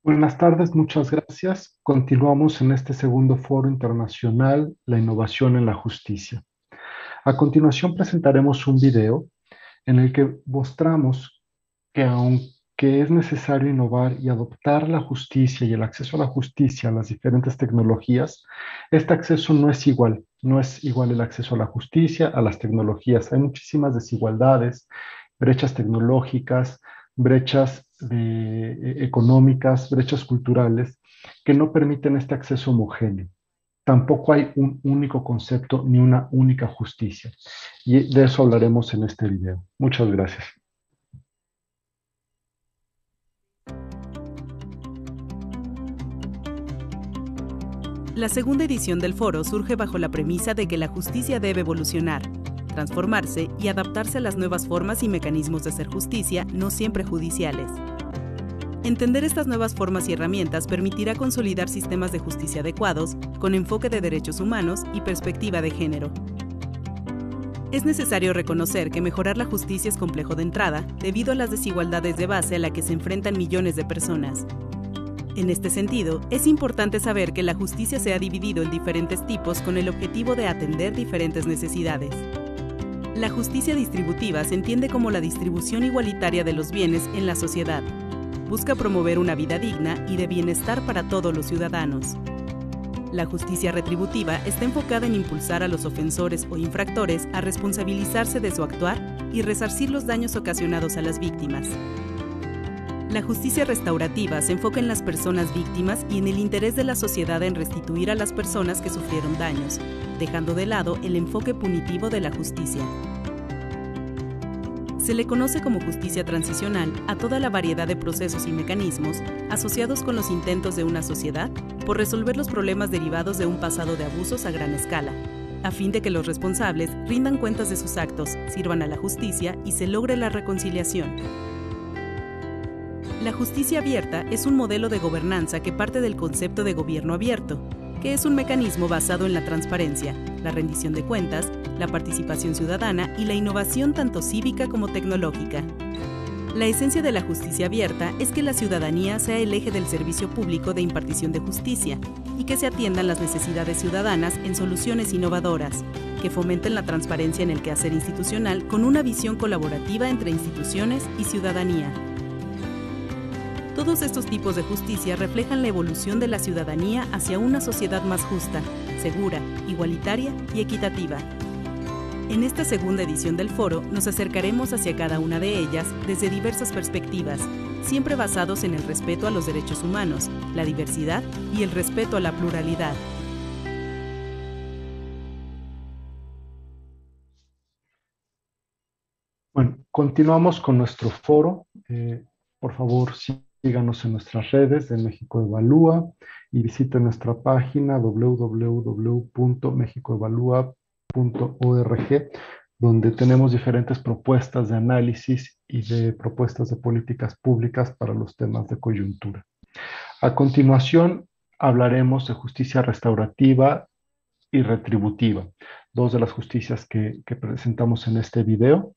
Buenas tardes, muchas gracias. Continuamos en este segundo foro internacional, La innovación en la justicia. A continuación presentaremos un video en el que mostramos que aunque es necesario innovar y adoptar la justicia y el acceso a la justicia a las diferentes tecnologías, este acceso no es igual. No es igual el acceso a la justicia, a las tecnologías. Hay muchísimas desigualdades, brechas tecnológicas, económicas, brechas culturales, que no permiten este acceso homogéneo. Tampoco hay un único concepto ni una única justicia. Y de eso hablaremos en este video. Muchas gracias. La segunda edición del foro surge bajo la premisa de que la justicia debe evolucionar, transformarse y adaptarse a las nuevas formas y mecanismos de hacer justicia, no siempre judiciales. Entender estas nuevas formas y herramientas permitirá consolidar sistemas de justicia adecuados, con enfoque de derechos humanos y perspectiva de género. Es necesario reconocer que mejorar la justicia es complejo de entrada, debido a las desigualdades de base a las que se enfrentan millones de personas. En este sentido, es importante saber que la justicia se ha dividido en diferentes tipos con el objetivo de atender diferentes necesidades. La justicia distributiva se entiende como la distribución igualitaria de los bienes en la sociedad. Busca promover una vida digna y de bienestar para todos los ciudadanos. La justicia retributiva está enfocada en impulsar a los ofensores o infractores a responsabilizarse de su actuar y resarcir los daños ocasionados a las víctimas. La justicia restaurativa se enfoca en las personas víctimas y en el interés de la sociedad en restituir a las personas que sufrieron daños, dejando de lado el enfoque punitivo de la justicia. Se le conoce como justicia transicional a toda la variedad de procesos y mecanismos asociados con los intentos de una sociedad por resolver los problemas derivados de un pasado de abusos a gran escala, a fin de que los responsables rindan cuentas de sus actos, sirvan a la justicia y se logre la reconciliación. La justicia abierta es un modelo de gobernanza que parte del concepto de gobierno abierto, que es un mecanismo basado en la transparencia, la rendición de cuentas, la participación ciudadana y la innovación tanto cívica como tecnológica. La esencia de la justicia abierta es que la ciudadanía sea el eje del servicio público de impartición de justicia y que se atiendan las necesidades ciudadanas en soluciones innovadoras, que fomenten la transparencia en el quehacer institucional con una visión colaborativa entre instituciones y ciudadanía. Todos estos tipos de justicia reflejan la evolución de la ciudadanía hacia una sociedad más justa, segura, igualitaria y equitativa. En esta segunda edición del foro nos acercaremos hacia cada una de ellas desde diversas perspectivas, siempre basados en el respeto a los derechos humanos, la diversidad y el respeto a la pluralidad. Bueno, continuamos con nuestro foro. Por favor, síganos en nuestras redes de México Evalúa y visiten nuestra página www.mexicoevalúa.org, donde tenemos diferentes propuestas de análisis y de propuestas de políticas públicas para los temas de coyuntura. A continuación, hablaremos de justicia restaurativa y retributiva, dos de las justicias que presentamos en este video,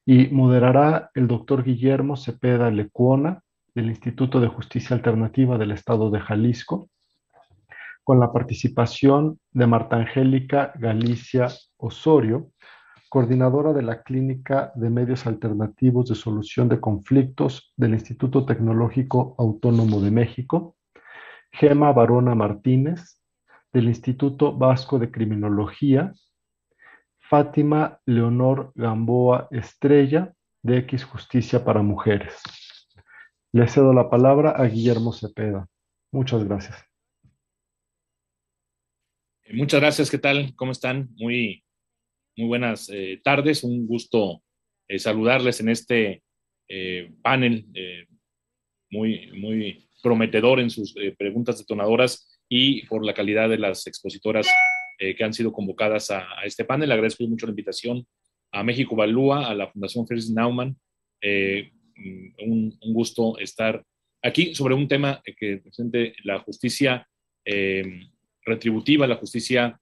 y moderará el doctor Guillermo Cepeda Lecuona, del Instituto de Justicia Alternativa del Estado de Jalisco, con la participación de Marta Angélica Galicia Osorio, coordinadora de la Clínica de Medios Alternativos de Solución de Conflictos del Instituto Tecnológico Autónomo de México, Gema Barona Martínez, del Instituto Vasco de Criminología, Fátima Leonor Gamboa Estrella, de X Justicia para Mujeres. Le cedo la palabra a Guillermo Cepeda. Muchas gracias. Muchas gracias, ¿qué tal? ¿Cómo están? Muy buenas tardes, un gusto saludarles en este panel muy prometedor en sus preguntas detonadoras y por la calidad de las expositoras que han sido convocadas a este panel. Agradezco mucho la invitación a México Evalúa, a la Fundación Fritz Naumann. Un gusto estar aquí sobre un tema que presente la justicia retributiva, la justicia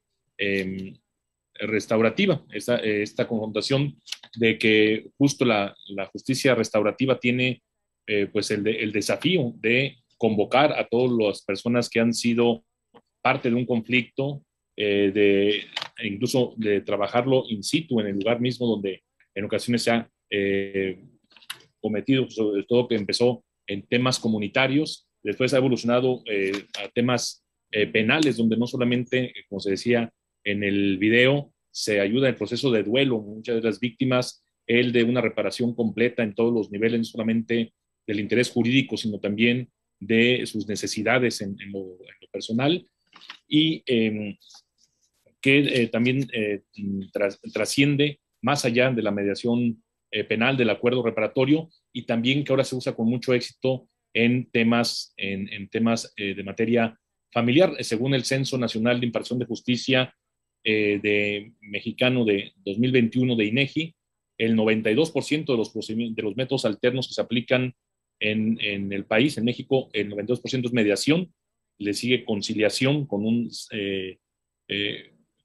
restaurativa, esta confrontación de que justo la justicia restaurativa tiene pues el desafío de convocar a todas las personas que han sido parte de un conflicto, incluso de trabajarlo in situ, en el lugar mismo donde en ocasiones se ha cometido, sobre todo que empezó en temas comunitarios, después ha evolucionado a temas penales, donde no solamente, como se decía en el video, se ayuda en el proceso de duelo, muchas de las víctimas, el de una reparación completa en todos los niveles, no solamente del interés jurídico, sino también de sus necesidades en lo personal, y que también trasciende más allá de la mediación penal, del acuerdo reparatorio, y también que ahora se usa con mucho éxito en temas, de materia familiar. Según el Censo Nacional de Impartición de Justicia de mexicano de 2021 de INEGI, el 92% de los métodos alternos que se aplican en el país, en México, el 92% es mediación, le sigue conciliación con un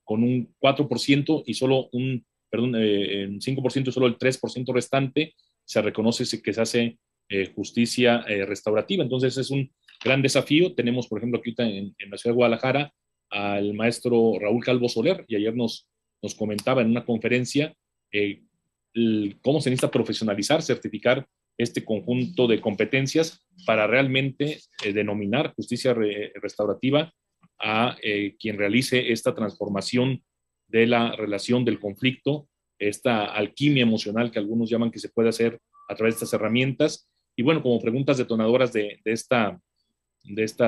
4% y solo un 5%, solo el 3% restante se reconoce que se hace justicia restaurativa. Entonces es un gran desafío. Tenemos, por ejemplo, aquí en la ciudad de Guadalajara al maestro Raúl Calvo Soler, y ayer nos comentaba en una conferencia cómo se necesita profesionalizar, certificar este conjunto de competencias para realmente denominar justicia restaurativa a quien realice esta transformación de la relación, del conflicto, esta alquimia emocional que algunos llaman que se puede hacer a través de estas herramientas. Y bueno, como preguntas detonadoras de esta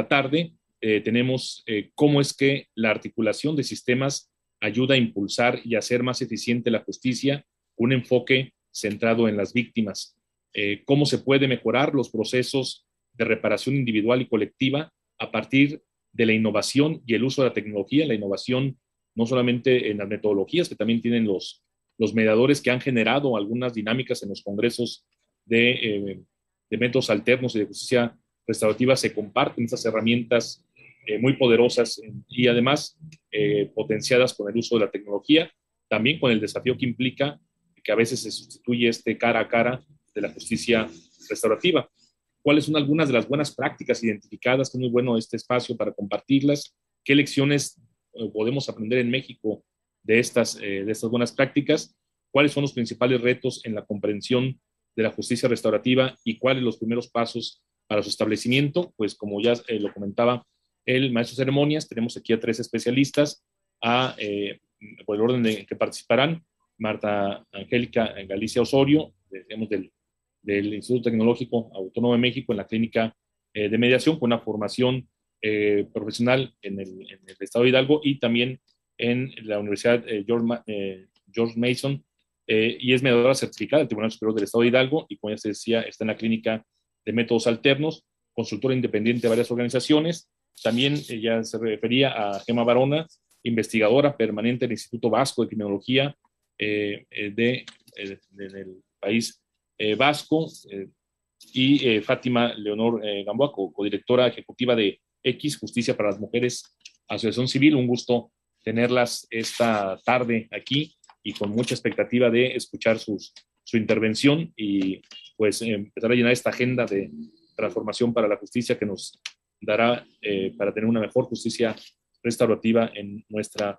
tarde, tenemos cómo es que la articulación de sistemas ayuda a impulsar y hacer más eficiente la justicia, un enfoque centrado en las víctimas. Cómo se puede mejorar los procesos de reparación individual y colectiva a partir de la innovación y el uso de la tecnología, la innovación no solamente en las metodologías, que también tienen los mediadores que han generado algunas dinámicas en los congresos de métodos alternos y de justicia restaurativa, se comparten esas herramientas muy poderosas y además potenciadas con el uso de la tecnología, también con el desafío que implica que a veces se sustituye cara a cara de la justicia restaurativa. ¿Cuáles son algunas de las buenas prácticas identificadas? Que es muy bueno este espacio para compartirlas. ¿Qué lecciones podemos aprender en México de estas buenas prácticas? ¿Cuáles son los principales retos en la comprensión de la justicia restaurativa y cuáles los primeros pasos para su establecimiento? Pues como ya lo comentaba el maestro de ceremonias, tenemos aquí a 3 especialistas, por el orden de que participarán: Marta Angélica Galicia Osorio, digamos, del Instituto Tecnológico Autónomo de México, en la clínica de mediación, con una formación profesional en el estado de Hidalgo y también en la Universidad George Mason, y es mediadora certificada del Tribunal Superior del Estado de Hidalgo, y como ya se decía, está en la clínica de métodos alternos, consultora independiente de varias organizaciones. También ya se refería a Gema Barona, investigadora permanente del Instituto Vasco de Criminología del País Vasco, y Fátima Leonor Gamboa, codirectora ejecutiva de X, Justicia para las Mujeres, Asociación Civil. Un gusto tenerlas esta tarde aquí y con mucha expectativa de escuchar su intervención y pues empezar a llenar esta agenda de transformación para la justicia que nos dará para tener una mejor justicia restaurativa en nuestras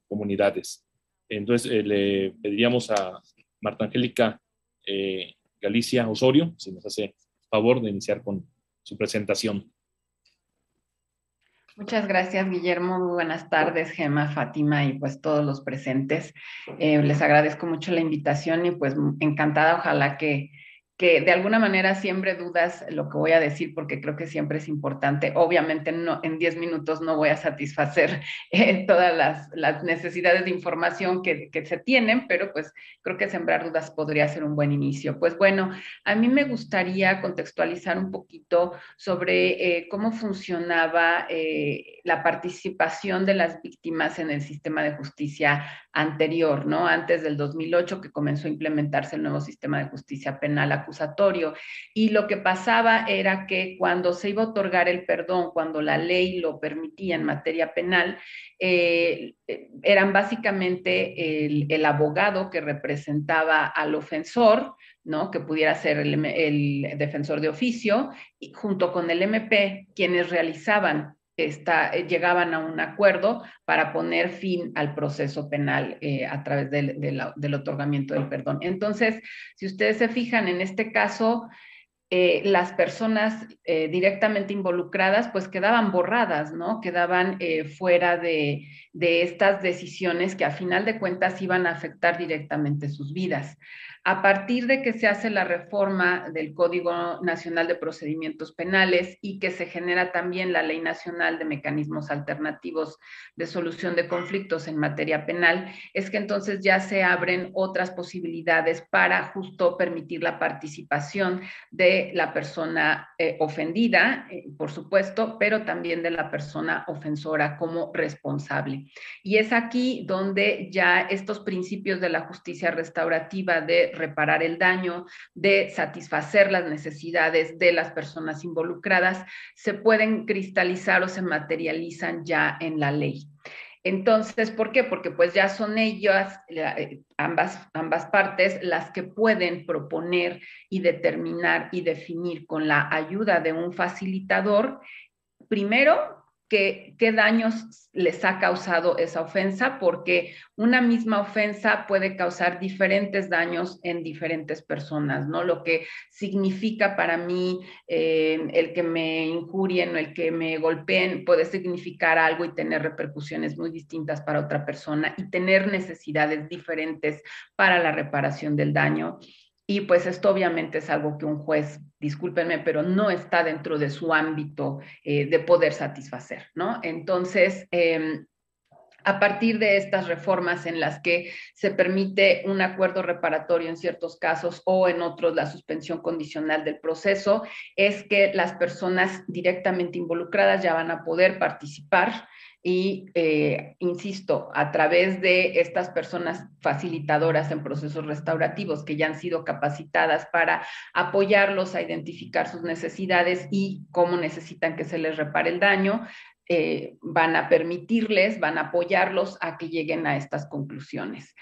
comunidades. Entonces le pediríamos a Marta Angélica Galicia Osorio si nos hace favor de iniciar con su presentación. Muchas gracias, Guillermo. Muy buenas tardes, Gema, Fátima y pues todos los presentes. Les agradezco mucho la invitación y pues encantada, ojalá que de alguna manera siembre dudas lo que voy a decir, porque creo que siempre es importante. Obviamente no, en 10 minutos no voy a satisfacer todas las necesidades de información que se tienen, pero pues creo que sembrar dudas podría ser un buen inicio. Pues bueno, a mí me gustaría contextualizar un poquito sobre cómo funcionaba la participación de las víctimas en el sistema de justicia anterior, ¿no? Antes del 2008, que comenzó a implementarse el nuevo sistema de justicia penal acusatorio. Y lo que pasaba era que cuando se iba a otorgar el perdón, cuando la ley lo permitía en materia penal, eran básicamente el abogado que representaba al ofensor, ¿no? Que pudiera ser el defensor de oficio, y junto con el MP, quienes realizaban llegaban a un acuerdo para poner fin al proceso penal a través del otorgamiento del perdón. Entonces, si ustedes se fijan en este caso, las personas directamente involucradas pues quedaban borradas, ¿no? Quedaban fuera de estas decisiones que a final de cuentas iban a afectar directamente sus vidas. A partir de que se hace la reforma del Código Nacional de Procedimientos Penales y que se genera también la Ley Nacional de Mecanismos Alternativos de Solución de Conflictos en materia penal, es que entonces ya se abren otras posibilidades para justo permitir la participación de la persona ofendida, por supuesto, pero también de la persona ofensora como responsable. Y es aquí donde ya estos principios de la justicia restaurativa de reparar el daño, de satisfacer las necesidades de las personas involucradas, se pueden cristalizar o se materializan ya en la ley. Entonces, ¿por qué? Porque pues ya son ellas, ambas partes, las que pueden proponer y determinar y definir con la ayuda de un facilitador, primero, qué daños les ha causado esa ofensa, porque una misma ofensa puede causar diferentes daños en diferentes personas, ¿no? Lo que significa para mí el que me injurien o el que me golpeen puede significar algo y tener repercusiones muy distintas para otra persona y tener necesidades diferentes para la reparación del daño. Y pues esto obviamente es algo que un juez, discúlpenme, pero no está dentro de su ámbito de poder satisfacer, ¿no? Entonces, a partir de estas reformas en las que se permite un acuerdo reparatorio en ciertos casos o en otros la suspensión condicional del proceso, es que las personas directamente involucradas ya van a poder participar y, insisto, a través de estas personas facilitadoras en procesos restaurativos que ya han sido capacitadas para apoyarlos a identificar sus necesidades y cómo necesitan que se les repare el daño, van a permitirles, van a apoyarlos a que lleguen a estas conclusiones.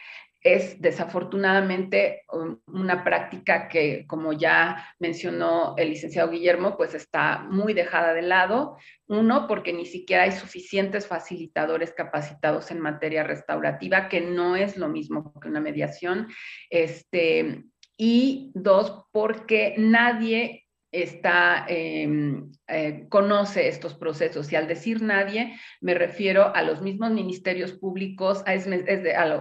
Es desafortunadamente una práctica que, como ya mencionó el licenciado Guillermo, pues está muy dejada de lado. Uno, porque ni siquiera hay suficientes facilitadores capacitados en materia restaurativa, que no es lo mismo que una mediación. Y dos, porque nadie conoce estos procesos, y al decir nadie me refiero a los mismos ministerios públicos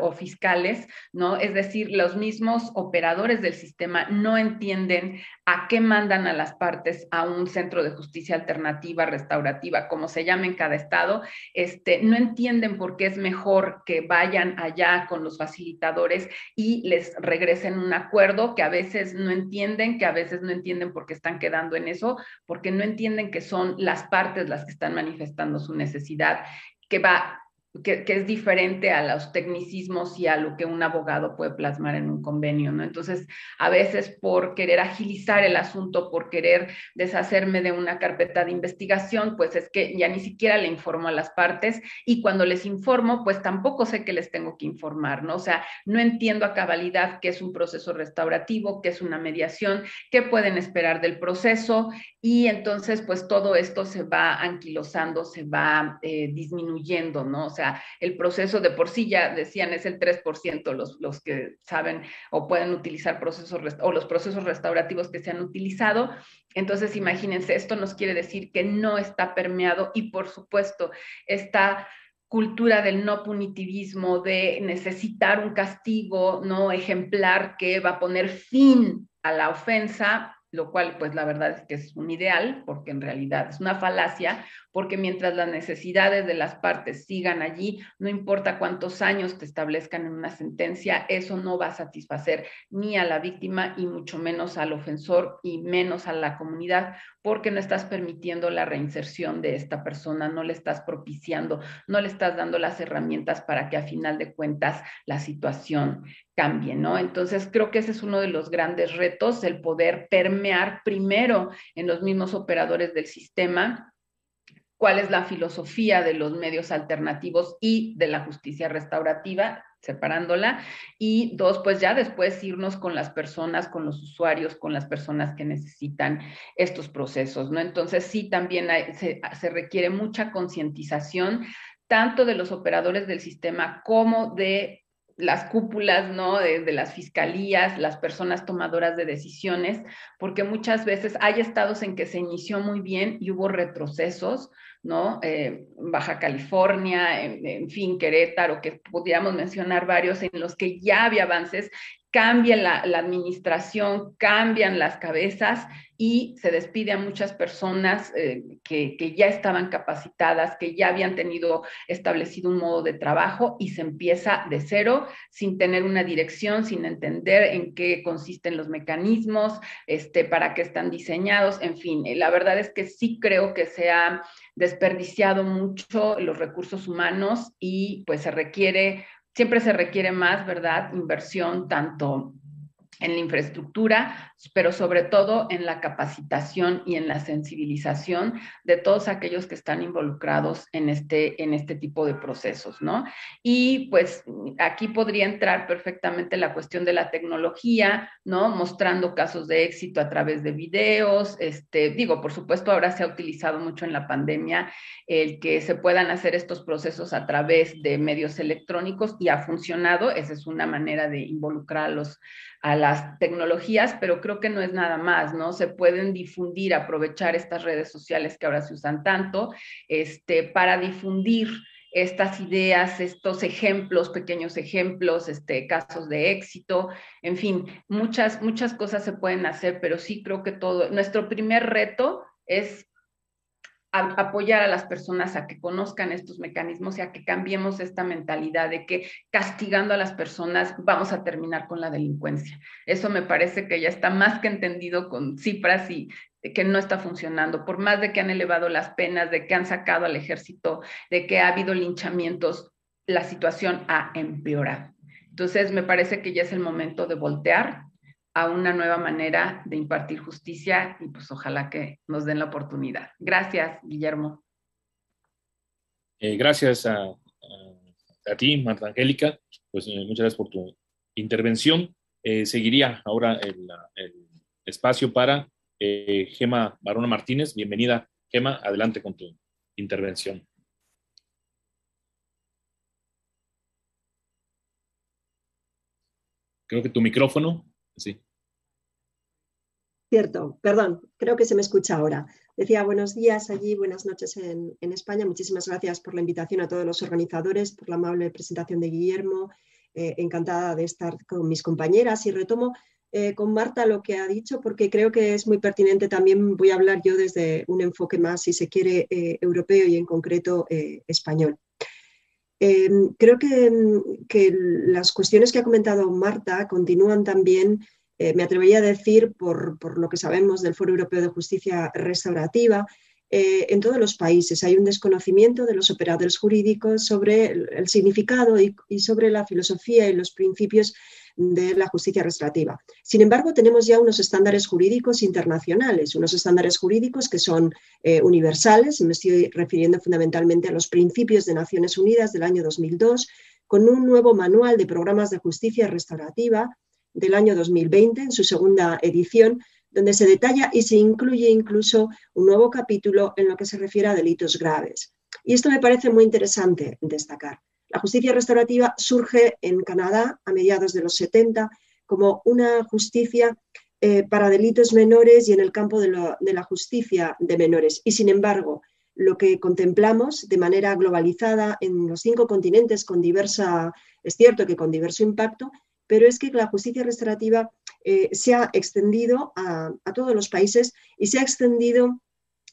o fiscales, ¿no? Es decir, los mismos operadores del sistema no entienden a qué mandan a las partes a un centro de justicia alternativa, restaurativa, como se llama en cada estado, no entienden por qué es mejor que vayan allá con los facilitadores y les regresen un acuerdo que a veces no entienden, porque están quedando en eso, porque no entienden que son las partes las que están manifestando su necesidad, que es diferente a los tecnicismos y a lo que un abogado puede plasmar en un convenio, ¿no? Entonces, a veces por querer agilizar el asunto, por querer deshacerme de una carpeta de investigación, pues es que ya ni siquiera le informo a las partes, y cuando les informo, pues tampoco sé qué les tengo que informar, ¿no? O sea, no entiendo a cabalidad qué es un proceso restaurativo, qué es una mediación, qué pueden esperar del proceso, y entonces, pues todo esto se va anquilosando, se va disminuyendo, ¿no? O sea, el proceso de por sí, ya decían, es el 3% los que saben o pueden utilizar procesos, o los procesos restaurativos que se han utilizado. Entonces, imagínense, esto nos quiere decir que no está permeado, y por supuesto, esta cultura del no punitivismo, de necesitar un castigo no ejemplar que va a poner fin a la ofensa, lo cual pues la verdad es que es un ideal, porque en realidad es una falacia, porque mientras las necesidades de las partes sigan allí, no importa cuántos años te establezcan en una sentencia, eso no va a satisfacer ni a la víctima y mucho menos al ofensor y menos a la comunidad, porque no estás permitiendo la reinserción de esta persona, no le estás propiciando, no le estás dando las herramientas para que a final de cuentas la situación cambie, ¿no? Entonces creo que ese es uno de los grandes retos, el poder permear primero en los mismos operadores del sistema cuál es la filosofía de los medios alternativos y de la justicia restaurativa, separándola, y dos, pues ya después irnos con las personas, con los usuarios, con las personas que necesitan estos procesos, ¿no? Entonces sí, también se requiere mucha concientización, tanto de los operadores del sistema como de las cúpulas, ¿no? De las fiscalías, las personas tomadoras de decisiones, porque muchas veces hay estados en que se inició muy bien y hubo retrocesos, ¿no? Baja California, en fin, Querétaro, que pudiéramos mencionar varios en los que ya había avances, cambia la administración, cambian las cabezas y se despide a muchas personas que ya estaban capacitadas, que ya habían tenido establecido un modo de trabajo y se empieza de cero, sin tener una dirección, sin entender en qué consisten los mecanismos, para qué están diseñados, en fin. La verdad es que sí creo que se ha desperdiciado mucho los recursos humanos y pues siempre se requiere más, ¿verdad? Inversión tanto en la infraestructura, pero sobre todo en la capacitación y en la sensibilización de todos aquellos que están involucrados en este tipo de procesos, ¿no? Y pues aquí podría entrar perfectamente la cuestión de la tecnología, ¿no? Mostrando casos de éxito a través de videos, por supuesto ahora se ha utilizado mucho en la pandemia el que se puedan hacer estos procesos a través de medios electrónicos y ha funcionado, esa es una manera de involucrar a las tecnologías, pero creo que no es nada más, ¿no? Se pueden difundir, aprovechar estas redes sociales que ahora se usan tanto, para difundir estas ideas, estos ejemplos, pequeños ejemplos, casos de éxito, en fin, muchas cosas se pueden hacer, pero sí creo que nuestro primer reto es apoyar a las personas a que conozcan estos mecanismos y a que cambiemos esta mentalidad de que castigando a las personas vamos a terminar con la delincuencia. Eso me parece que ya está más que entendido con cifras y que no está funcionando. Por más de que han elevado las penas, de que han sacado al ejército, de que ha habido linchamientos, la situación ha empeorado. Entonces, me parece que ya es el momento de voltear a una nueva manera de impartir justicia y pues ojalá que nos den la oportunidad. Gracias, Guillermo. Gracias a ti, Marta Angélica. Pues muchas gracias por tu intervención. Seguiría ahora el espacio para Gema Barona Martínez. Bienvenida, Gema. Adelante con tu intervención. Creo que tu micrófono, sí. Cierto, perdón, creo que se me escucha ahora. Decía buenos días allí, buenas noches en España. Muchísimas gracias por la invitación a todos los organizadores, por la amable presentación de Guillermo. Encantada de estar con mis compañeras y retomo con Marta lo que ha dicho porque creo que es muy pertinente. También voy a hablar yo desde un enfoque más, si se quiere, europeo y en concreto español. Creo que las cuestiones que ha comentado Marta continúan también. Me atrevería a decir, por lo que sabemos del Foro Europeo de Justicia Restaurativa, en todos los países hay un desconocimiento de los operadores jurídicos sobre el significado y sobre la filosofía y los principios de la justicia restaurativa. Sin embargo, tenemos ya unos estándares jurídicos internacionales, unos estándares jurídicos que son universales, me estoy refiriendo fundamentalmente a los principios de Naciones Unidas del año 2002, con un nuevo manual de programas de justicia restaurativa del año 2020, en su segunda edición, donde se detalla y se incluye incluso un nuevo capítulo en lo que se refiere a delitos graves. Y esto me parece muy interesante destacar. La justicia restaurativa surge en Canadá a mediados de los 70 como una justicia para delitos menores y en el campo de la justicia de menores. Y sin embargo, lo que contemplamos de manera globalizada en los 5 continentes es cierto que con diverso impacto, pero es que la justicia restaurativa se ha extendido a todos los países y se ha extendido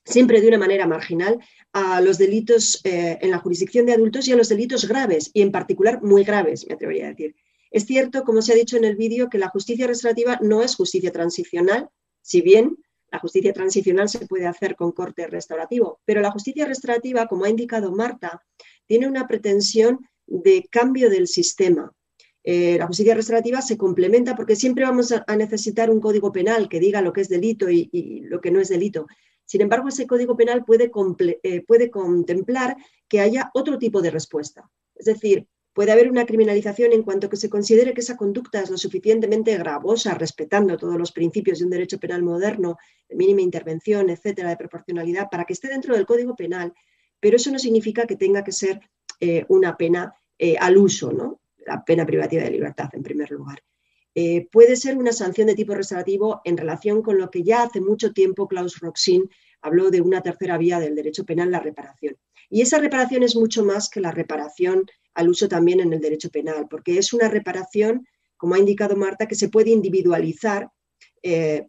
siempre de una manera marginal a los delitos en la jurisdicción de adultos y a los delitos graves, y en particular muy graves, me atrevería a decir. Es cierto, como se ha dicho en el vídeo, que la justicia restaurativa no es justicia transicional, si bien la justicia transicional se puede hacer con corte restaurativo, pero la justicia restaurativa, como ha indicado Marta, tiene una pretensión de cambio del sistema. La justicia restaurativa se complementa porque siempre vamos a necesitar un código penal que diga lo que es delito y lo que no es delito. Sin embargo, ese Código Penal puede contemplar que haya otro tipo de respuesta. Es decir, puede haber una criminalización en cuanto que se considere que esa conducta es lo suficientemente gravosa, respetando todos los principios de un derecho penal moderno, de mínima intervención, etcétera, de proporcionalidad, para que esté dentro del Código Penal, pero eso no significa que tenga que ser una pena al uso, ¿no? La pena privativa de libertad, en primer lugar. Puede ser una sanción de tipo restaurativo en relación con lo que ya hace mucho tiempo Klaus Roxin habló de una tercera vía del derecho penal, la reparación. Y esa reparación es mucho más que la reparación al uso también en el derecho penal, porque es una reparación, como ha indicado Marta, que se puede individualizar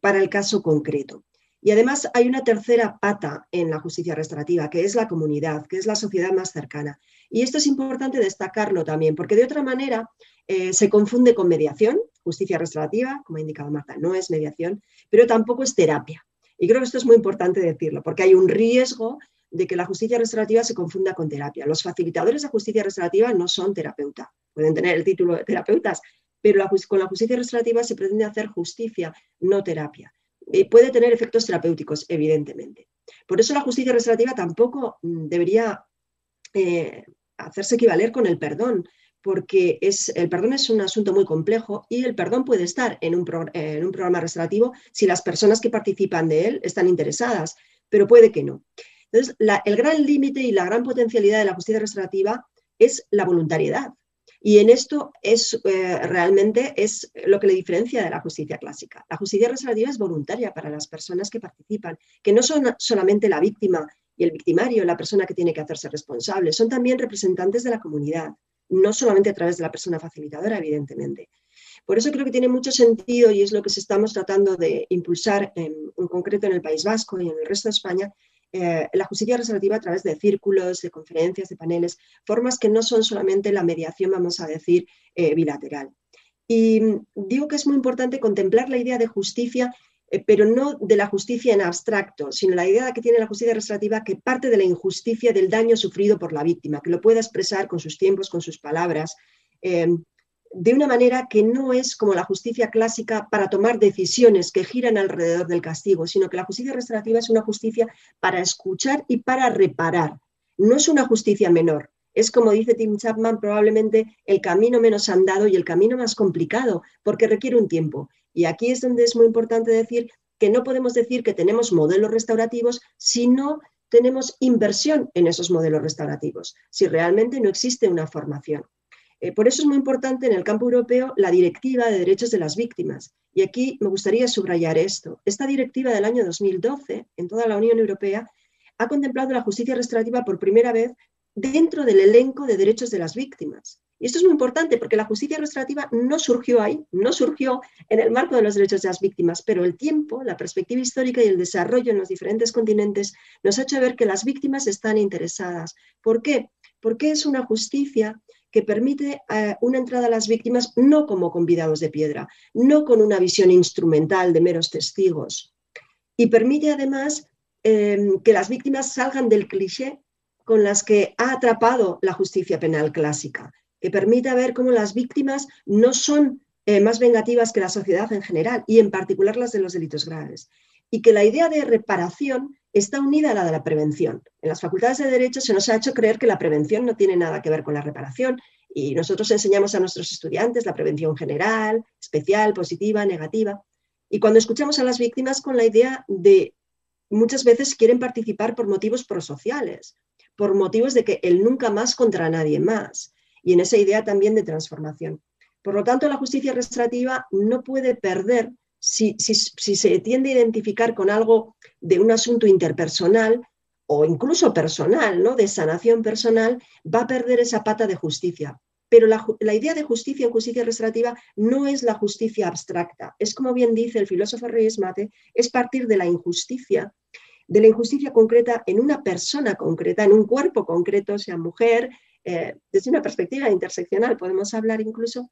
para el caso concreto. Y además hay una tercera pata en la justicia restaurativa, que es la comunidad, que es la sociedad más cercana. Y esto es importante destacarlo también, porque de otra manera se confunde con mediación. Justicia restaurativa, como ha indicado Marta, no es mediación, pero tampoco es terapia. Y creo que esto es muy importante decirlo, porque hay un riesgo de que la justicia restaurativa se confunda con terapia. Los facilitadores de justicia restaurativa no son terapeutas, pueden tener el título de terapeutas, pero con la justicia restaurativa se pretende hacer justicia, no terapia. Puede tener efectos terapéuticos, evidentemente. Por eso la justicia restaurativa tampoco debería hacerse equivaler con el perdón, porque el perdón es un asunto muy complejo y el perdón puede estar en un programa restaurativo si las personas que participan de él están interesadas, pero puede que no. Entonces, el gran límite y la gran potencialidad de la justicia restaurativa es la voluntariedad. Y en esto realmente es lo que le diferencia de la justicia clásica. La justicia restaurativa es voluntaria para las personas que participan, que no son solamente la víctima y el victimario, la persona que tiene que hacerse responsable, son también representantes de la comunidad, no solamente a través de la persona facilitadora, evidentemente. Por eso creo que tiene mucho sentido y es lo que estamos tratando de impulsar en concreto en el País Vasco y en el resto de España, la justicia restaurativa a través de círculos, de conferencias, de paneles, formas que no son solamente la mediación, vamos a decir, bilateral. Y digo que es muy importante contemplar la idea de justicia, pero no de la justicia en abstracto, sino la idea que tiene la justicia restaurativa que parte de la injusticia, del daño sufrido por la víctima, que lo pueda expresar con sus tiempos, con sus palabras, de una manera que no es como la justicia clásica para tomar decisiones que giran alrededor del castigo, sino que la justicia restaurativa es una justicia para escuchar y para reparar. No es una justicia menor. Es, como dice Tim Chapman, probablemente el camino menos andado y el camino más complicado, porque requiere un tiempo. Y aquí es donde es muy importante decir que no podemos decir que tenemos modelos restaurativos si no tenemos inversión en esos modelos restaurativos, si realmente no existe una formación. Por eso es muy importante en el campo europeo la Directiva de Derechos de las Víctimas. Y aquí me gustaría subrayar esto. Esta directiva del año 2012, en toda la Unión Europea, ha contemplado la justicia restaurativa por primera vez dentro del elenco de derechos de las víctimas. Y esto es muy importante porque la justicia restaurativa no surgió ahí, no surgió en el marco de los derechos de las víctimas, pero el tiempo, la perspectiva histórica y el desarrollo en los diferentes continentes nos ha hecho ver que las víctimas están interesadas. ¿Por qué? Porque es una justicia que permite una entrada a las víctimas no como convidados de piedra, no con una visión instrumental de meros testigos. Y permite además que las víctimas salgan del cliché con las que ha atrapado la justicia penal clásica, que permite ver cómo las víctimas no son más vengativas que la sociedad en general y en particular las de los delitos graves. Y que la idea de reparación está unida a la de la prevención. En las facultades de Derecho se nos ha hecho creer que la prevención no tiene nada que ver con la reparación y nosotros enseñamos a nuestros estudiantes la prevención general, especial, positiva, negativa. Y cuando escuchamos a las víctimas con la idea de muchas veces quieren participar por motivos prosociales, por motivos de que el nunca más contra nadie más y en esa idea también de transformación. Por lo tanto, la justicia restaurativa no puede perder si se tiende a identificar con algo de un asunto interpersonal o incluso personal, ¿no? De sanación personal, va a perder esa pata de justicia. Pero la idea de justicia en justicia restaurativa no es la justicia abstracta. Es, como bien dice el filósofo Reyes Mate, es partir de la injusticia concreta en una persona concreta, en un cuerpo concreto, sea mujer, desde una perspectiva interseccional podemos hablar incluso,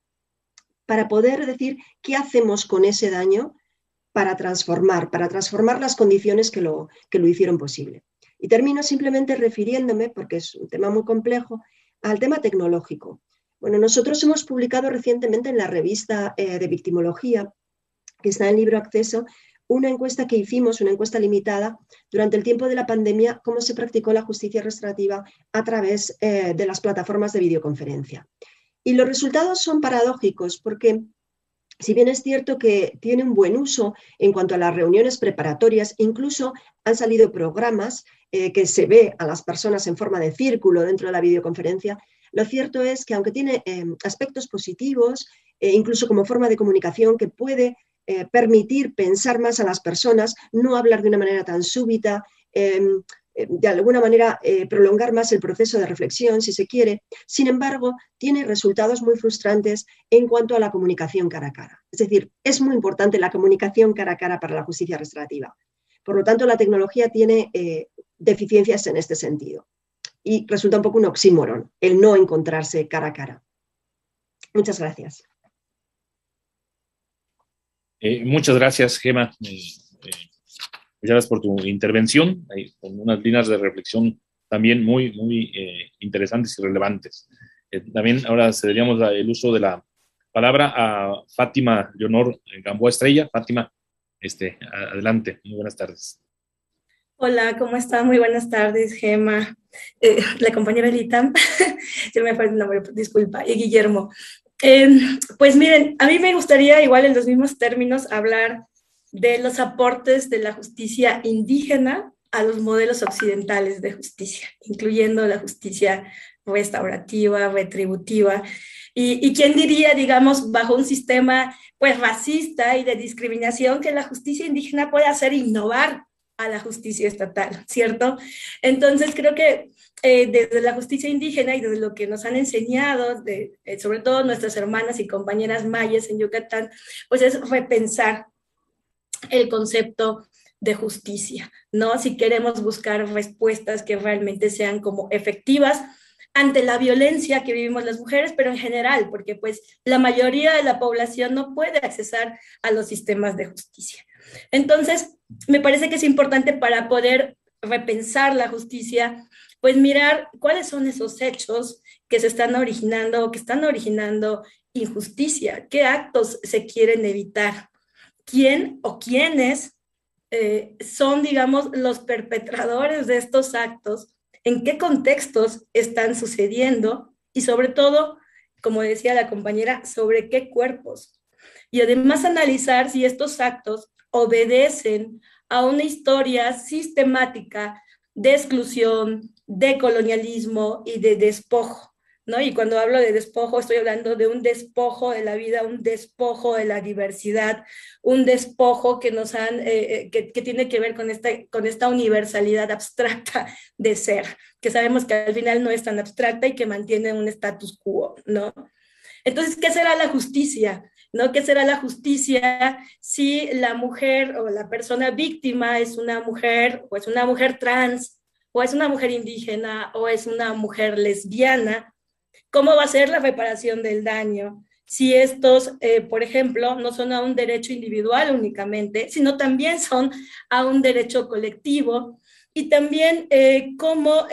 para poder decir qué hacemos con ese daño para transformar las condiciones que lo hicieron posible. Y termino simplemente refiriéndome, porque es un tema muy complejo, al tema tecnológico. Bueno, nosotros hemos publicado recientemente en la revista de victimología, que está en Libro Acceso, una encuesta que hicimos, una encuesta limitada, durante el tiempo de la pandemia, cómo se practicó la justicia restaurativa a través de las plataformas de videoconferencia. Y los resultados son paradójicos porque, si bien es cierto que tiene un buen uso en cuanto a las reuniones preparatorias, incluso han salido programas que se ve a las personas en forma de círculo dentro de la videoconferencia, lo cierto es que aunque tiene aspectos positivos, incluso como forma de comunicación que puede permitir pensar más a las personas, no hablar de una manera tan súbita, de alguna manera prolongar más el proceso de reflexión, si se quiere. Sin embargo, tiene resultados muy frustrantes en cuanto a la comunicación cara a cara. Es decir, es muy importante la comunicación cara a cara para la justicia restaurativa. Por lo tanto, la tecnología tiene deficiencias en este sentido. Y resulta un poco un oxímoron el no encontrarse cara a cara. Muchas gracias. Muchas gracias, Gema. Muchas gracias por tu intervención, con unas líneas de reflexión también muy interesantes y relevantes. También ahora cederíamos el uso de la palabra a Fátima Leonor Gamboa Estrella. Fátima, adelante, muy buenas tardes. Hola, ¿cómo está? Muy buenas tardes, Gema. La compañera Elita, se me fue el nombre, disculpa, y Guillermo. Pues miren, a mí me gustaría, igual en los mismos términos, hablar de los aportes de la justicia indígena a los modelos occidentales de justicia, incluyendo la justicia restaurativa, retributiva, y quién diría, digamos, bajo un sistema pues racista y de discriminación, que la justicia indígena puede hacer innovar a la justicia estatal, ¿cierto? Entonces creo que desde la justicia indígena y desde lo que nos han enseñado, sobre todo nuestras hermanas y compañeras mayas en Yucatán, pues es repensar el concepto de justicia, ¿no? Si queremos buscar respuestas que realmente sean como efectivas ante la violencia que vivimos las mujeres, pero en general, porque pues la mayoría de la población no puede accesar a los sistemas de justicia. Entonces, me parece que es importante para poder repensar la justicia, pues mirar cuáles son esos hechos que se están originando o que están originando injusticia, qué actos se quieren evitar, quién o quiénes son, digamos, los perpetradores de estos actos, en qué contextos están sucediendo y sobre todo, como decía la compañera, sobre qué cuerpos. Y además analizar si estos actos obedecen a una historia sistemática de exclusión, de colonialismo y de despojo, ¿no? Y cuando hablo de despojo, estoy hablando de un despojo de la vida, un despojo de la diversidad, un despojo que nos han, que tiene que ver con esta universalidad abstracta de ser, que sabemos que al final no es tan abstracta y que mantiene un status quo, ¿no? Entonces, ¿qué será la justicia? ¿No? ¿Qué será la justicia si la mujer o la persona víctima es una mujer, o es una mujer trans, o es una mujer indígena, o es una mujer lesbiana? ¿Cómo va a ser la reparación del daño? Si estos, por ejemplo, no son a un derecho individual únicamente, sino también son a un derecho colectivo, y también cómo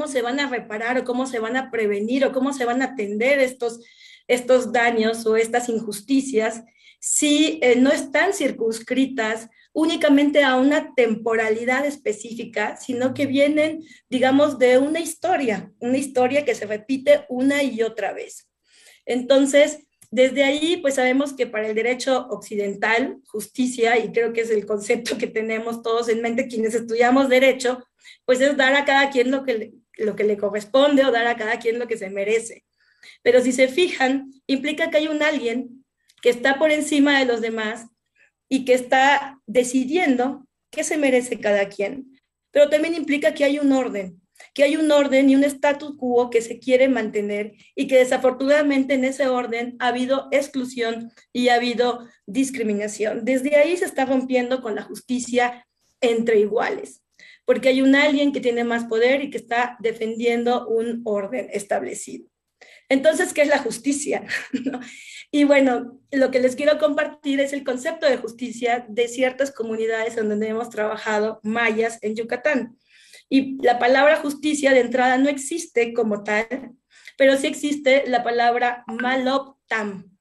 se van a reparar o cómo se van a prevenir o cómo se van a atender estos daños o estas injusticias si no están circunscritas únicamente a una temporalidad específica, sino que vienen, digamos, de una historia que se repite una y otra vez. Entonces, desde ahí, pues sabemos que para el derecho occidental, justicia, y creo que es el concepto que tenemos todos en mente quienes estudiamos derecho, pues es dar a cada quien lo que le corresponde o dar a cada quien lo que se merece. Pero si se fijan, implica que hay un alguien que está por encima de los demás y que está decidiendo qué se merece cada quien. Pero también implica que hay un orden y un status quo que se quiere mantener y que desafortunadamente en ese orden ha habido exclusión y ha habido discriminación. Desde ahí se está rompiendo con la justicia entre iguales, porque hay un alguien que tiene más poder y que está defendiendo un orden establecido. Entonces, ¿qué es la justicia? ¿No? Y bueno, lo que les quiero compartir es el concepto de justicia de ciertas comunidades en donde hemos trabajado, mayas en Yucatán. Y la palabra justicia de entrada no existe como tal, pero sí existe la palabra maloptam,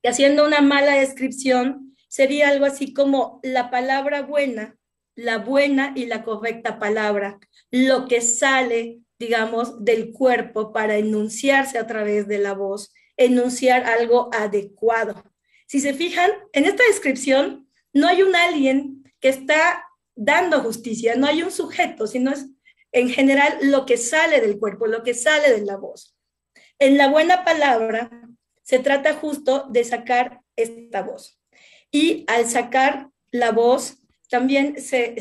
que haciendo una mala descripción sería algo así como la palabra buena, la buena y la correcta palabra, lo que sale, digamos, del cuerpo para enunciarse a través de la voz, enunciar algo adecuado. Si se fijan, en esta descripción no hay un alguien que está dando justicia, no hay un sujeto, sino es en general lo que sale del cuerpo, lo que sale de la voz. En la buena palabra se trata justo de sacar esta voz. Y al sacar la voz, también se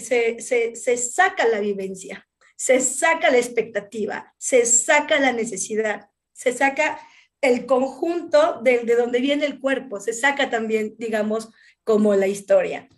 saca la vivencia, se saca la expectativa, se saca la necesidad, se saca el conjunto de donde viene el cuerpo, se saca también, digamos, como la historia.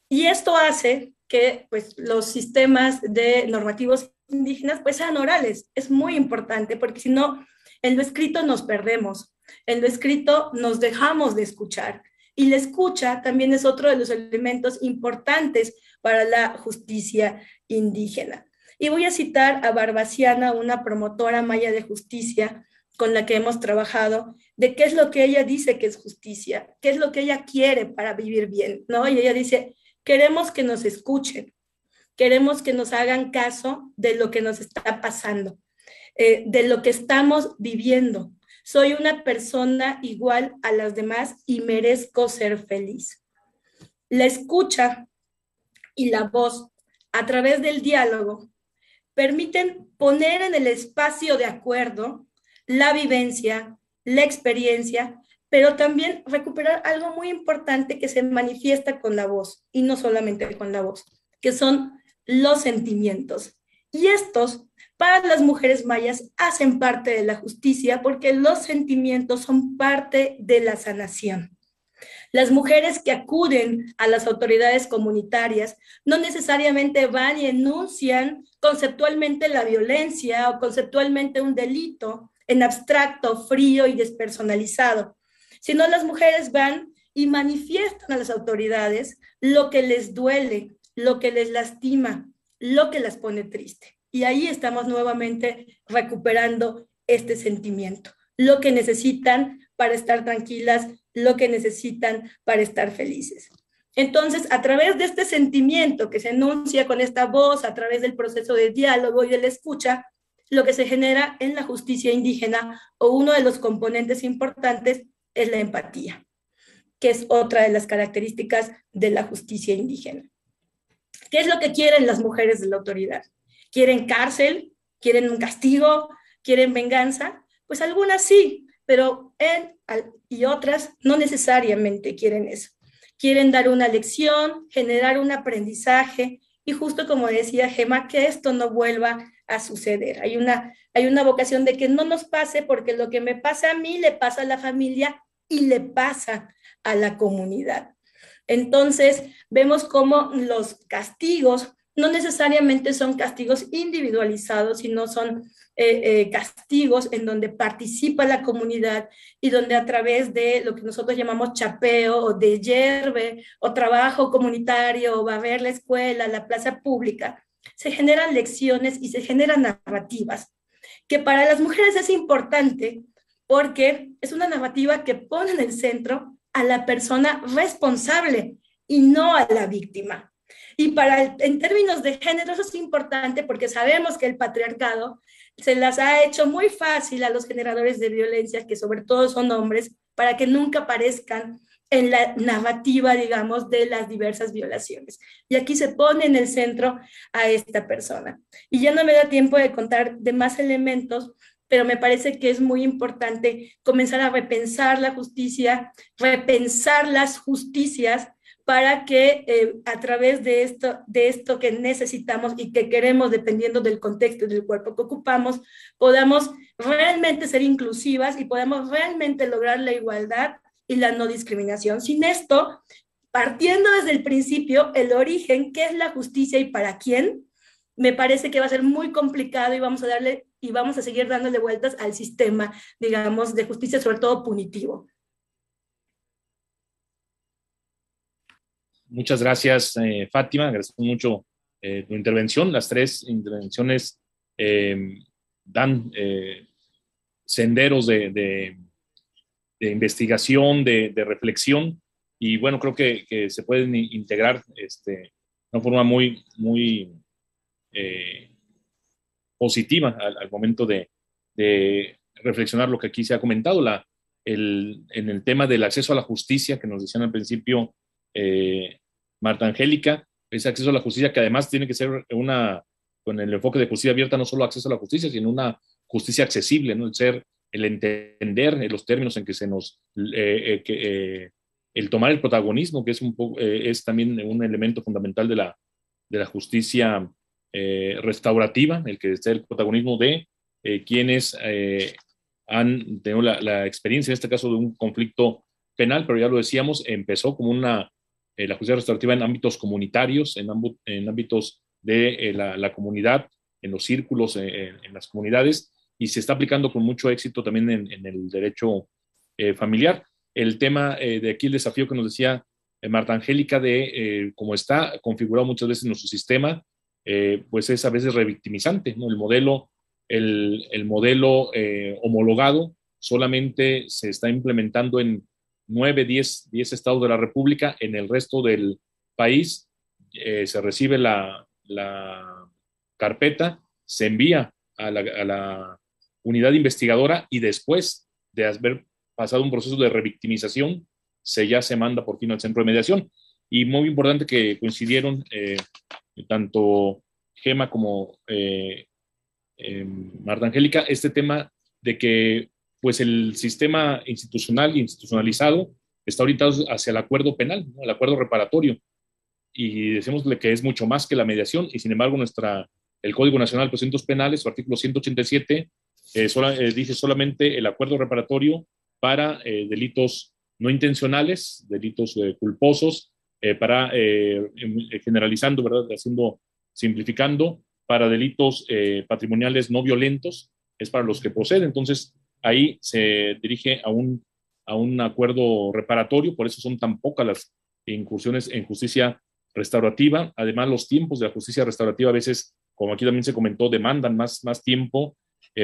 Y esto hace que pues, los sistemas de normativos indígenas pues, sean orales. Es muy importante porque si no, en lo escrito nos perdemos, en lo escrito nos dejamos de escuchar. Y la escucha también es otro de los elementos importantes para la justicia indígena. Y voy a citar a Barbaciana, una promotora maya de justicia con la que hemos trabajado, de qué es lo que ella dice que es justicia, qué es lo que ella quiere para vivir bien, ¿no? Y ella dice, queremos que nos escuchen, queremos que nos hagan caso de lo que nos está pasando, de lo que estamos viviendo. Soy una persona igual a las demás y merezco ser feliz. La escucha y la voz a través del diálogo permiten poner en el espacio de acuerdo la vivencia, la experiencia, pero también recuperar algo muy importante que se manifiesta con la voz, y no solamente con la voz, que son los sentimientos. Y estos, para las mujeres mayas, hacen parte de la justicia porque los sentimientos son parte de la sanación. Las mujeres que acuden a las autoridades comunitarias no necesariamente van y enuncian conceptualmente la violencia o conceptualmente un delito en abstracto, frío y despersonalizado, sino las mujeres van y manifiestan a las autoridades lo que les duele, lo que les lastima, lo que las pone triste. Y ahí estamos nuevamente recuperando este sentimiento, lo que necesitan para estar tranquilas, lo que necesitan para estar felices. Entonces, a través de este sentimiento que se enuncia con esta voz, a través del proceso de diálogo y de la escucha, lo que se genera en la justicia indígena, o uno de los componentes importantes, es la empatía, que es otra de las características de la justicia indígena. ¿Qué es lo que quieren las mujeres de la autoridad? ¿Quieren cárcel? ¿Quieren un castigo? ¿Quieren venganza? Pues algunas sí, pero y otras no necesariamente quieren eso. Quieren dar una lección, generar un aprendizaje, y justo como decía Gema, que esto no vuelva a suceder. Hay una vocación de que no nos pase, porque lo que me pasa a mí le pasa a la familia y le pasa a la comunidad. Entonces, vemos cómo los castigos no necesariamente son castigos individualizados, sino son castigos en donde participa la comunidad y donde a través de lo que nosotros llamamos chapeo o de yerbe o trabajo comunitario o barrer la escuela, la plaza pública, se generan lecciones y se generan narrativas, que para las mujeres es importante porque es una narrativa que pone en el centro a la persona responsable y no a la víctima. Y en términos de género eso es importante porque sabemos que el patriarcado se las ha hecho muy fácil a los generadores de violencia, que sobre todo son hombres, para que nunca aparezcan en la narrativa, digamos, de las diversas violaciones. Y aquí se pone en el centro a esta persona. Y ya no me da tiempo de contar de más elementos, pero me parece que es muy importante comenzar a repensar la justicia, repensar las justicias, para que a través de esto que necesitamos y que queremos, dependiendo del contexto y del cuerpo que ocupamos, podamos realmente ser inclusivas y podamos realmente lograr la igualdad y la no discriminación. Sin esto, partiendo desde el principio, el origen, qué es la justicia y para quién, me parece que va a ser muy complicado y vamos a seguir dándole vueltas al sistema, digamos, de justicia, sobre todo punitivo. Muchas gracias, Fátima. Agradezco mucho tu intervención. Las tres intervenciones dan senderos de investigación, de reflexión, y bueno, creo que se pueden integrar de una forma muy, muy positiva al momento de reflexionar lo que aquí se ha comentado, en el tema del acceso a la justicia, que nos decían al principio Marta Angélica, ese acceso a la justicia que además tiene que ser con el enfoque de justicia abierta, no solo acceso a la justicia, sino una justicia accesible, ¿no? El entender los términos en que se nos, el tomar el protagonismo, que es también un elemento fundamental de la justicia restaurativa, el que esté el protagonismo de quienes han tenido la experiencia, en este caso, de un conflicto penal, pero ya lo decíamos, empezó como la justicia restaurativa en ámbitos comunitarios, en ámbitos de la comunidad, en los círculos, en las comunidades, y se está aplicando con mucho éxito también en el derecho familiar. El tema de aquí, el desafío que nos decía Marta Angélica, de cómo está configurado muchas veces nuestro sistema, pues es a veces revictimizante, ¿no? El modelo homologado solamente se está implementando en 9, 10 estados de la República. En el resto del país se recibe la carpeta, se envía a la unidad investigadora y después de haber pasado un proceso de revictimización, ya se manda por fin al centro de mediación. Y muy importante que coincidieron tanto Gema como Marta Angélica, este tema de que pues el sistema institucionalizado está orientado hacia el acuerdo penal, ¿no? El acuerdo reparatorio, y decimos que es mucho más que la mediación, y sin embargo el Código Nacional de Procedimientos Penales, su artículo 187, dice solamente el acuerdo reparatorio para delitos no intencionales, delitos culposos, generalizando, ¿verdad? Simplificando, para delitos patrimoniales no violentos, es para los que procede. Entonces, ahí se dirige a un acuerdo reparatorio, por eso son tan pocas las incursiones en justicia restaurativa. Además, los tiempos de la justicia restaurativa a veces, como aquí también se comentó, demandan más tiempo,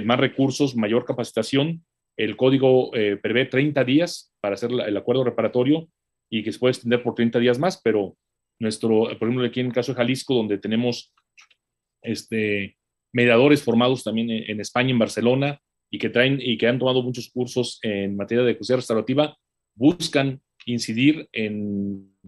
más recursos, mayor capacitación. El código prevé 30 días para hacer el acuerdo reparatorio y que se puede extender por 30 días más, pero por ejemplo, aquí en el caso de Jalisco, donde tenemos mediadores formados también en España, en Barcelona, y que han tomado muchos cursos en materia de justicia restaurativa, buscan incidir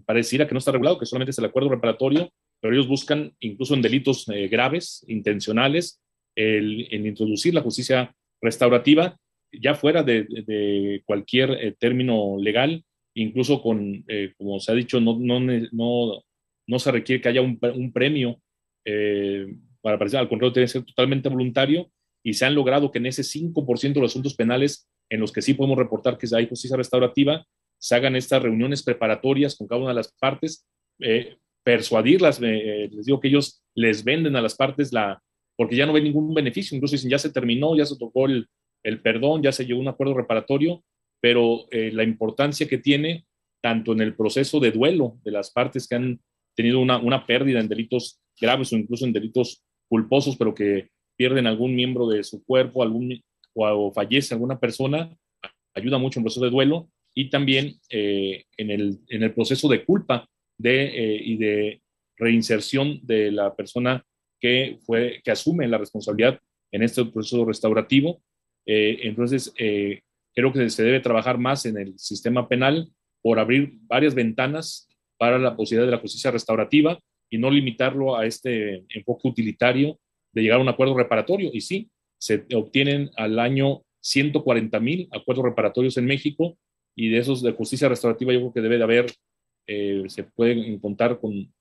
pareciera que no está regulado, que solamente es el acuerdo reparatorio, pero ellos buscan, incluso en delitos graves, intencionales, el introducir la justicia restaurativa ya fuera de cualquier término legal, incluso como se ha dicho, no se requiere que haya un premio para participar, al contrario, tiene que ser totalmente voluntario, y se han logrado que en ese 5% de los asuntos penales en los que sí podemos reportar que hay justicia restaurativa, se hagan estas reuniones preparatorias con cada una de las partes, persuadirlas, les digo que ellos les venden a las partes porque ya no ven ningún beneficio, incluso dicen ya se terminó, ya se tocó el perdón, ya se llegó a un acuerdo reparatorio, pero la importancia que tiene tanto en el proceso de duelo de las partes que han tenido una pérdida en delitos graves o incluso en delitos culposos, pero que pierden algún miembro de su cuerpo, o fallece alguna persona, ayuda mucho en el proceso de duelo, y también en el proceso de culpa y de reinserción de la persona que asume la responsabilidad en este proceso restaurativo. Entonces, creo que se debe trabajar más en el sistema penal por abrir varias ventanas para la posibilidad de la justicia restaurativa y no limitarlo a este enfoque utilitario de llegar a un acuerdo reparatorio. Y sí, se obtienen al año 140,000 acuerdos reparatorios en México, y de esos de justicia restaurativa yo creo que debe de haber, se pueden contar con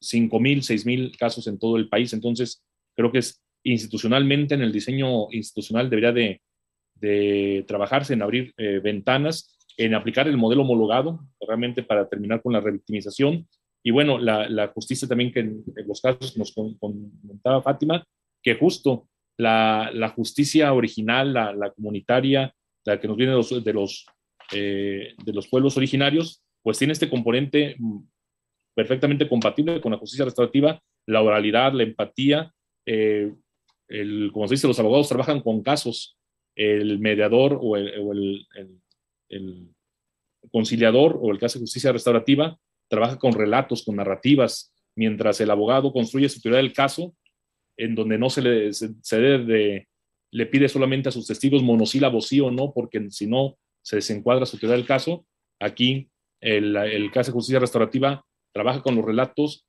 5,000, 6,000 casos en todo el país. Entonces, creo que institucionalmente, en el diseño institucional debería de trabajarse en abrir ventanas, en aplicar el modelo homologado, realmente para terminar con la revictimización. Y bueno, la justicia también, que en los casos que nos comentaba Fátima, que justo la justicia original, la comunitaria, la que nos viene de los pueblos originarios, pues tiene este componente perfectamente compatible con la justicia restaurativa, la oralidad, la empatía. Como se dice, los abogados trabajan con casos, el mediador o el conciliador o el que hace justicia restaurativa trabaja con relatos, con narrativas, mientras el abogado construye su teoría del caso, en donde no le pide solamente a sus testigos monosílabos sí o no, porque si no se desencuadra su teoría del caso. Aquí el que hace justicia restaurativa trabaja con los relatos,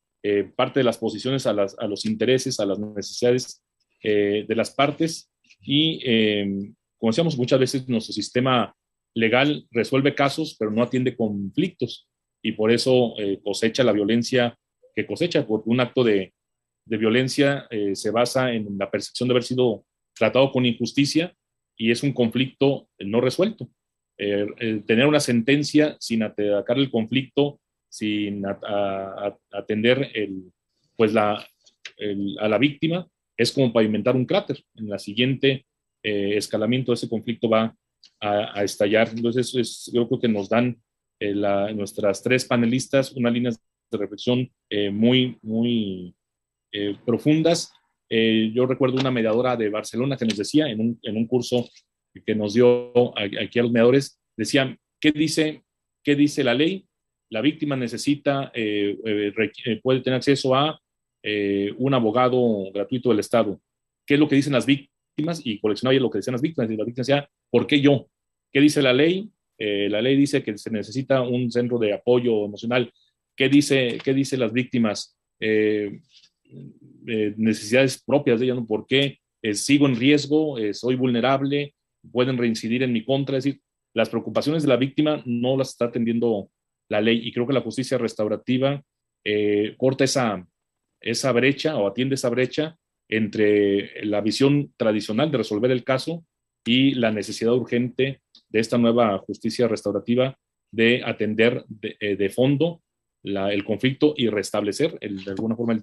parte de las posiciones a los intereses, a las necesidades de las partes y, como decíamos, muchas veces nuestro sistema legal resuelve casos, pero no atiende conflictos y por eso cosecha la violencia que cosecha, porque un acto de violencia se basa en la percepción de haber sido tratado con injusticia y es un conflicto no resuelto. Tener una sentencia sin atacar el conflicto, sin atender a la víctima, es como pavimentar un cráter. En la siguiente escalamiento de ese conflicto va a estallar. Entonces, yo creo que nos dan nuestras tres panelistas unas líneas de reflexión muy profundas. Yo recuerdo una mediadora de Barcelona que nos decía en un curso que nos dio aquí a los mediadores, decían, ¿qué dice la ley? La víctima necesita, puede tener acceso a un abogado gratuito del Estado. ¿Qué es lo que dicen las víctimas? Y coleccionaba lo que decían las víctimas. Y la víctima decía, ¿por qué yo? ¿Qué dice la ley? La ley dice que se necesita un centro de apoyo emocional. ¿Qué dice las víctimas? Necesidades propias de ellas, ¿no? ¿Por qué sigo en riesgo? ¿Soy vulnerable? ¿Pueden reincidir en mi contra? Es decir, las preocupaciones de la víctima no las está atendiendo la ley y creo que la justicia restaurativa corta esa brecha o atiende esa brecha entre la visión tradicional de resolver el caso y la necesidad urgente de esta nueva justicia restaurativa de atender de fondo el conflicto y restablecer de alguna forma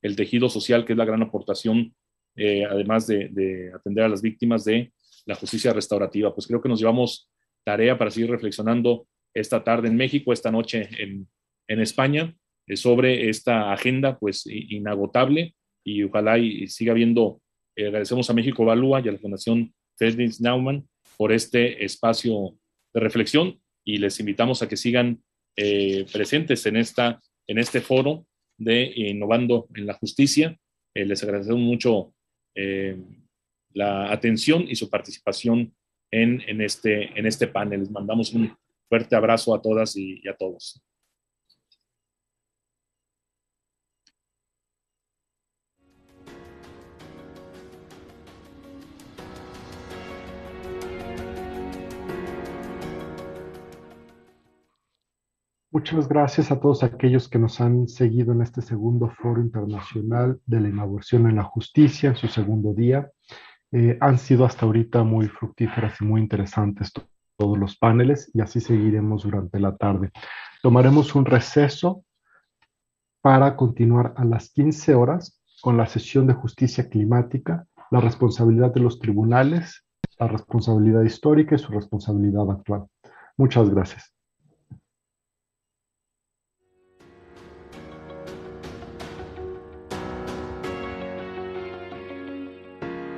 el tejido social, que es la gran aportación, además de atender a las víctimas de la justicia restaurativa. Pues creo que nos llevamos tarea para seguir reflexionando esta tarde en México, esta noche en España, sobre esta agenda pues inagotable y ojalá y siga habiendo. Agradecemos a México Evalúa y a la Fundación Ferdinand Naumann por este espacio de reflexión y les invitamos a que sigan presentes en este foro de Innovando en la Justicia. Les agradecemos mucho la atención y su participación en este panel. Les mandamos un fuerte abrazo a todas y a todos. Muchas gracias a todos aquellos que nos han seguido en este segundo Foro Internacional de la Innovación en la Justicia, en su segundo día. Han sido hasta ahorita muy fructíferas y muy interesantes todos los paneles y así seguiremos durante la tarde. Tomaremos un receso para continuar a las 15 horas con la sesión de justicia climática, la responsabilidad de los tribunales, la responsabilidad histórica y su responsabilidad actual. Muchas gracias.